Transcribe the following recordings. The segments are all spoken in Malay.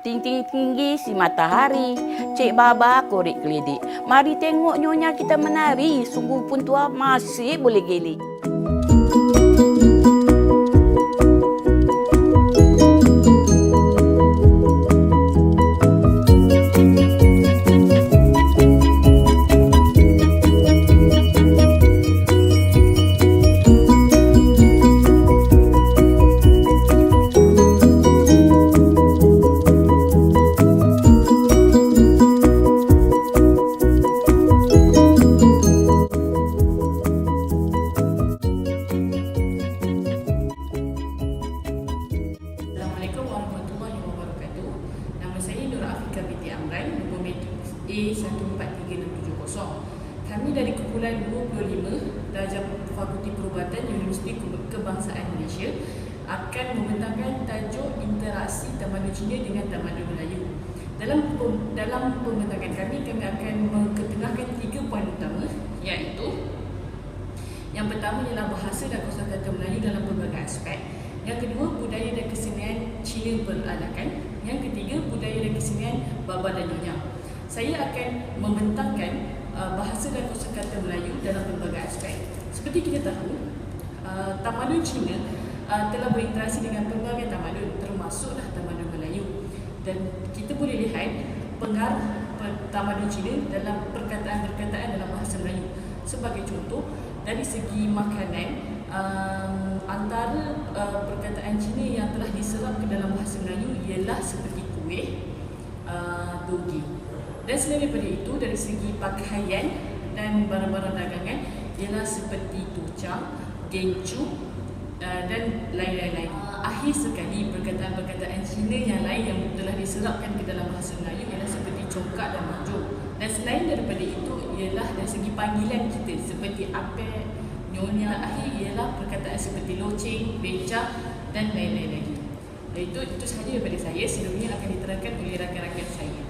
tinggi-tinggi si matahari. Cik Baba korek kelidik. Mari tengok nyonya kita menari. Sungguh pun tua masih boleh gelik. Assalamualaikum warahmatullahi wabarakatuh. Nama saya Nur Afika binti Amran, nombor medik A143670. Kami dari kumpulan 25 Darjah Fakulti Perubatan Universiti Kebangsaan Malaysia akan membentangkan tajuk interaksi tamadun Cina dengan tamadun Melayu. Dalam pembentangan kami akan mengetengahkan 3 poin utama, iaitu yang pertama ialah bahasa dan kosakata Melayu dalam berbagai aspek. Yang kedua, budaya dan kesenian Cina beralakan. Yang ketiga, budaya dan kesenian Baba dan Nyonya. Saya akan membentangkan bahasa dan kosakata Melayu dalam berbagai aspek. Seperti kita tahu, tamadun Cina telah berinteraksi dengan pelbagai tamadun, termasuklah tamadun Melayu. Dan kita boleh lihat pengaruh tamadun Cina dalam perkataan-perkataan dalam bahasa Melayu. Sebagai contoh, dari segi makanan, antara perkataan Cina yang telah diserap ke dalam bahasa Melayu ialah seperti kuih, toge. Dan selain daripada itu, dari segi pakaian dan barang-barang dagangan ialah seperti tucang, gencu dan lain-lain. Akhir sekali, perkataan-perkataan Cina yang lain yang telah diserapkan ke dalam bahasa Melayu ialah seperti congkak dan majuk. Dan selain daripada itu ialah dari segi panggilan kita seperti apek, nyonya. Akhir ialah perkataan seperti loceng, becak dan lain-lain lagi. Itu sahaja daripada saya. Selebihnya akan diterangkan oleh rakan-rakan saya.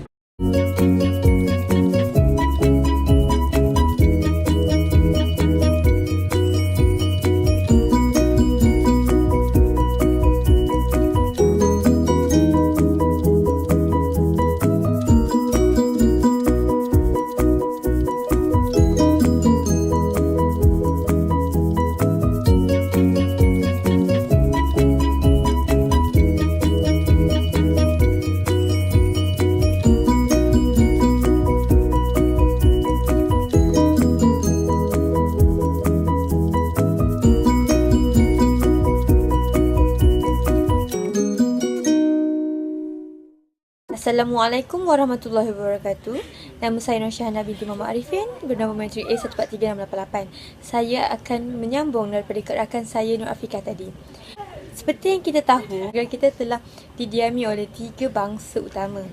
Assalamualaikum warahmatullahi wabarakatuh. Nama saya Nur Syahana binti Muhammad Arifin, bernama menteri A143688. Saya akan menyambung daripada rakan saya Nur Afika tadi. Seperti yang kita tahu, negara kita telah didiami oleh 3 bangsa utama.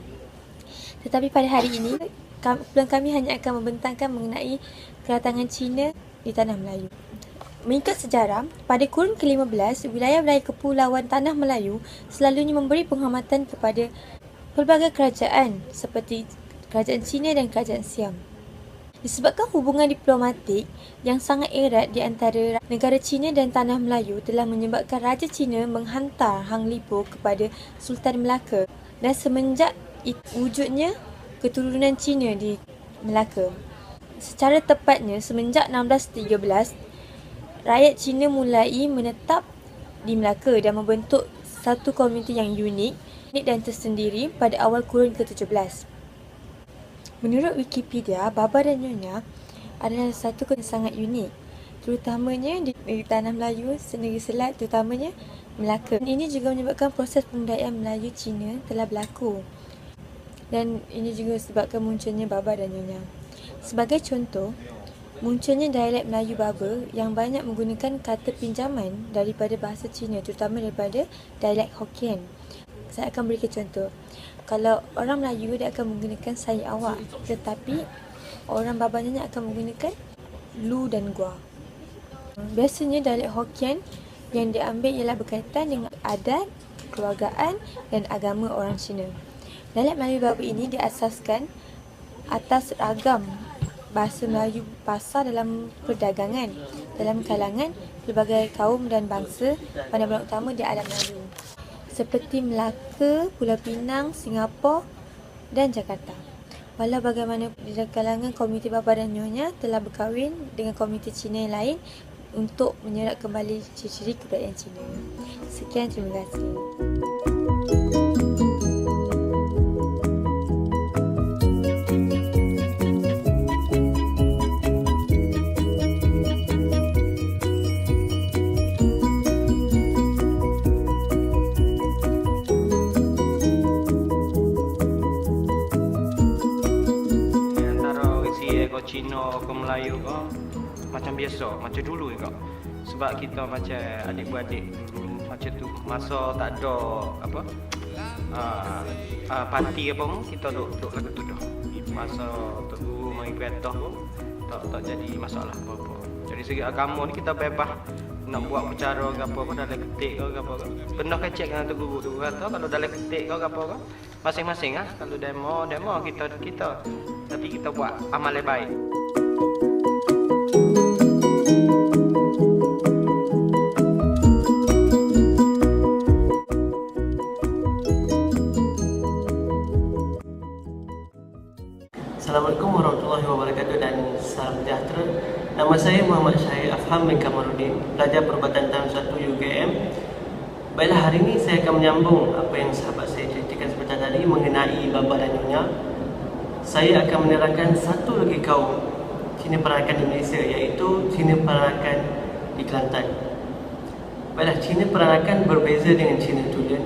Tetapi pada hari ini, kumpulan kami hanya akan membentangkan mengenai kedatangan Cina di tanah Melayu. Mengikut sejarah, pada kurun ke-15, wilayah-wilayah kepulauan tanah Melayu selalunya memberi penghormatan kepada pelbagai kerajaan seperti kerajaan Cina dan kerajaan Siam. Disebabkan hubungan diplomatik yang sangat erat di antara negara Cina dan tanah Melayu telah menyebabkan Raja Cina menghantar Hang Lipo kepada Sultan Melaka, dan semenjak wujudnya keturunan Cina di Melaka. Secara tepatnya semenjak 1613, rakyat Cina mulai menetap di Melaka dan membentuk satu komuniti yang unik dan tersendiri pada awal kurun ke-17. Menurut Wikipedia, Baba dan Nyonya adalah satu yang sangat unik, terutamanya di tanah Melayu, Negeri Selat, terutamanya Melaka. Ini juga menyebabkan proses pembudayaan Melayu Cina telah berlaku. Dan ini juga sebabkan munculnya Baba dan Nyonya. Sebagai contoh, munculnya dialek Melayu Baba yang banyak menggunakan kata pinjaman daripada bahasa Cina, terutama daripada dialek Hokkien. Saya akan berikan contoh. Kalau orang Melayu, dia akan menggunakan saya awak, tetapi orang Baba Nyonya akan menggunakan lu dan gua. Biasanya dialek Hokkien yang diambil ialah berkaitan dengan adat, keluargaan dan agama orang Cina. Dialek Melayu Baba ini diasaskan atas ragam bahasa Melayu pasar dalam perdagangan dalam kalangan pelbagai kaum dan bangsa pada bulan utama di alam Melayu. seperti Melaka, Pulau Pinang, Singapura dan Jakarta. Walau bagaimanapun, di kalangan komuniti bapa dan nyonya telah berkahwin dengan komuniti Cina yang lain untuk menyerap kembali ciri-ciri kebudayaan Cina. Sekian, terima kasih. Cina ke Melayu ke macam biasa, macam dulu juga. Sebab kita macam adik-beradik dulu macam tu, masa tak ada apa parti apa pun, kita duduk lagu tu dah. Masa Tok Guru mari kereta pun tak jadi masalah apa-apa. Dari segi agama ni kita bebas nak buat percara ke apa dalam ketik ke apa ke. Pernah kecek dengan Tok Guru tu kata kalau dalam ketik ke apa ke masing-masing kalau demo kita tapi kita buat amal yang baik. Assalamualaikum warahmatullahi wabarakatuh dan salam sejahtera. Nama saya Muhammad Syahir Afham bin Kamarudin, pelajar perubatan tahun 1 UKM. Baiklah, hari ini saya akan menyambung apa yang sahabat saya ceritakan sebentar tadi mengenai bapa dan nyonya. Saya akan menerangkan satu lagi kaum Cina Peranakan di Malaysia, iaitu Cina Peranakan di Kelantan. Baiklah, Cina Peranakan berbeza dengan Cina Tulen.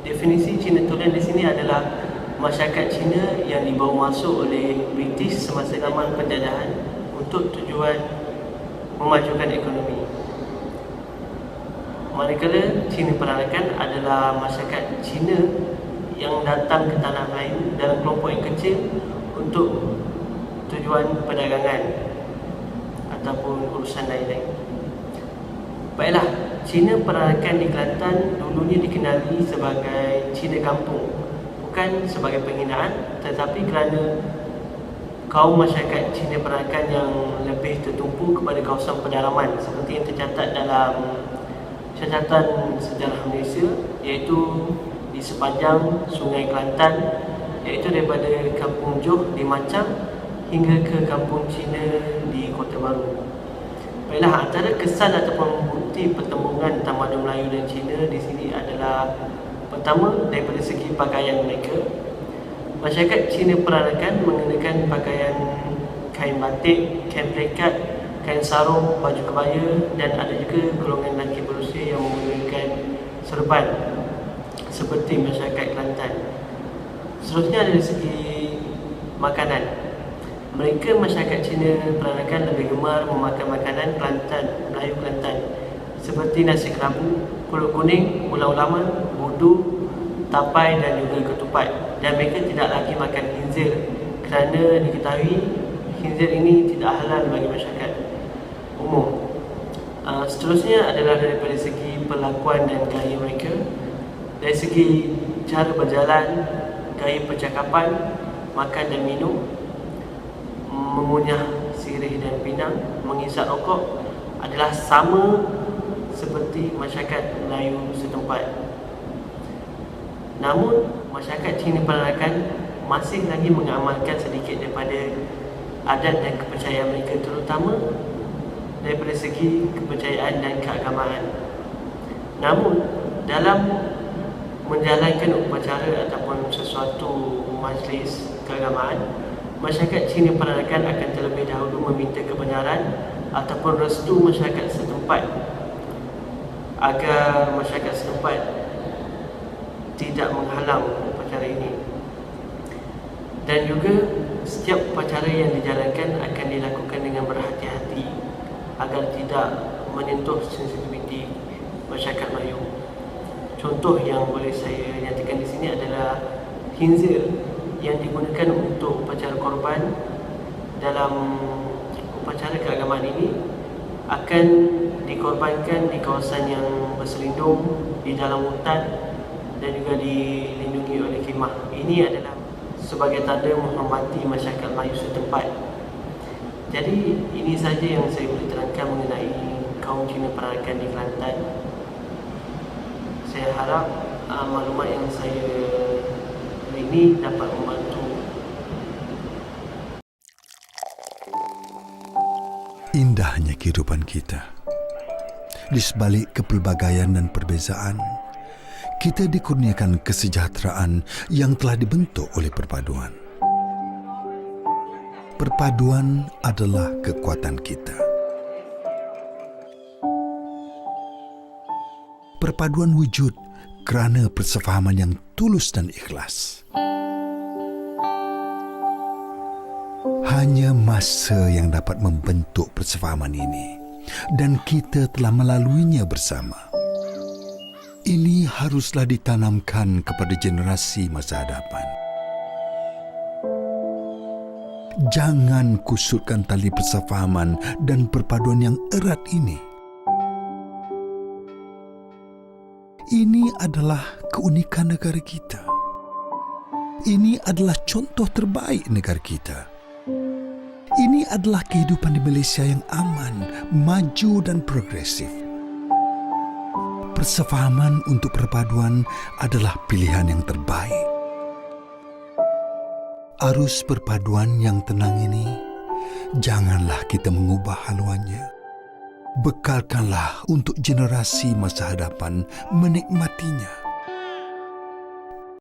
Definisi Cina Tulen di sini adalah masyarakat Cina yang dibawa masuk oleh British semasa zaman penjajahan untuk tujuan memajukan ekonomi. Manakala Cina Peranakan adalah masyarakat Cina yang datang ke tanah lain dalam kelompok yang kecil untuk tujuan perdagangan ataupun urusan lain-lain. Baiklah, Cina Peranakan di Kelantan dulunya dikenali sebagai Cina Kampung, bukan sebagai penghinaan, tetapi kerana kaum masyarakat Cina Peranakan yang lebih tertumpu kepada kawasan pedalaman seperti yang tercatat dalam catatan sejarah Malaysia, iaitu di sepanjang Sungai Kelantan, iaitu daripada Kampung Johor di Macang hingga ke Kampung Cina di Kota Baru. Baiklah, antara kesan ataupun bukti pertembungan tamadun Melayu dan Cina di sini adalah pertama, daripada segi pakaian mereka. Masyarakat Cina Peranakan mengenakan pakaian kain batik, kain pelikat, kain sarung, baju kebaya, dan ada juga golongan lelaki berusia yang menggunakan serban seperti masyarakat Kelantan. Seterusnya dari segi makanan. Mereka masyarakat Cina Peranakan lebih gemar memakan makanan Kelantan, Melayu Kelantan seperti nasi kerabu, pulut kuning, ulam ulaman, budu, tapai dan juga ketupat. Dan mereka tidak lagi makan khinzir kerana diketahui khinzir ini tidak halal bagi masyarakat umum. Seterusnya adalah daripada segi perlakuan dan gaya mereka. Dari segi cara berjalan, gaya percakapan, makan dan minum, mengunyah sirih dan pinang, menghisap rokok adalah sama seperti masyarakat Melayu setempat. Namun, masyarakat Cina Peranakan masih lagi mengamalkan sedikit daripada adat dan kepercayaan mereka, terutama daripada segi kepercayaan dan keagamaan. Namun, dalam menjalankan upacara ataupun sesuatu majlis keagamaan, masyarakat Cina Peranakan akan terlebih dahulu meminta kebenaran ataupun restu masyarakat setempat agar masyarakat setempat tidak menghalang upacara ini. Dan juga setiap upacara yang dijalankan akan dilakukan dengan berhati-hati agar tidak menyentuh sensitiviti masyarakat Melayu. Contoh yang boleh saya nyatakan di sini adalah khinzir yang digunakan untuk upacara korban dalam upacara keagamaan ini akan dikorbankan di kawasan yang berselindung di dalam hutan dan juga dilindungi oleh khemah. Ini adalah sebagai tanda menghormati masyarakat Melayu setempat. Jadi ini saja yang saya boleh terangkan mengenai kaum Cina Peranakan di Kelantan. Saya harap maklumat yang saya ini dapat membantu. Indahnya kehidupan kita. Di sebalik kepelbagaian dan perbezaan, kita dikurniakan kesejahteraan yang telah dibentuk oleh perpaduan. Perpaduan adalah kekuatan kita. Perpaduan wujud kerana persefahaman yang tulus dan ikhlas. Hanya masa yang dapat membentuk persefahaman ini, dan kita telah melaluinya bersama. Ini haruslah ditanamkan kepada generasi masa hadapan. Jangan kusutkan tali persefahaman dan perpaduan yang erat ini. Ini adalah keunikan negara kita. Ini adalah contoh terbaik negara kita. Ini adalah kehidupan di Malaysia yang aman, maju dan progresif. Persefahaman untuk perpaduan adalah pilihan yang terbaik. Arus perpaduan yang tenang ini, janganlah kita mengubah haluannya. Bekalkanlah untuk generasi masa hadapan menikmatinya.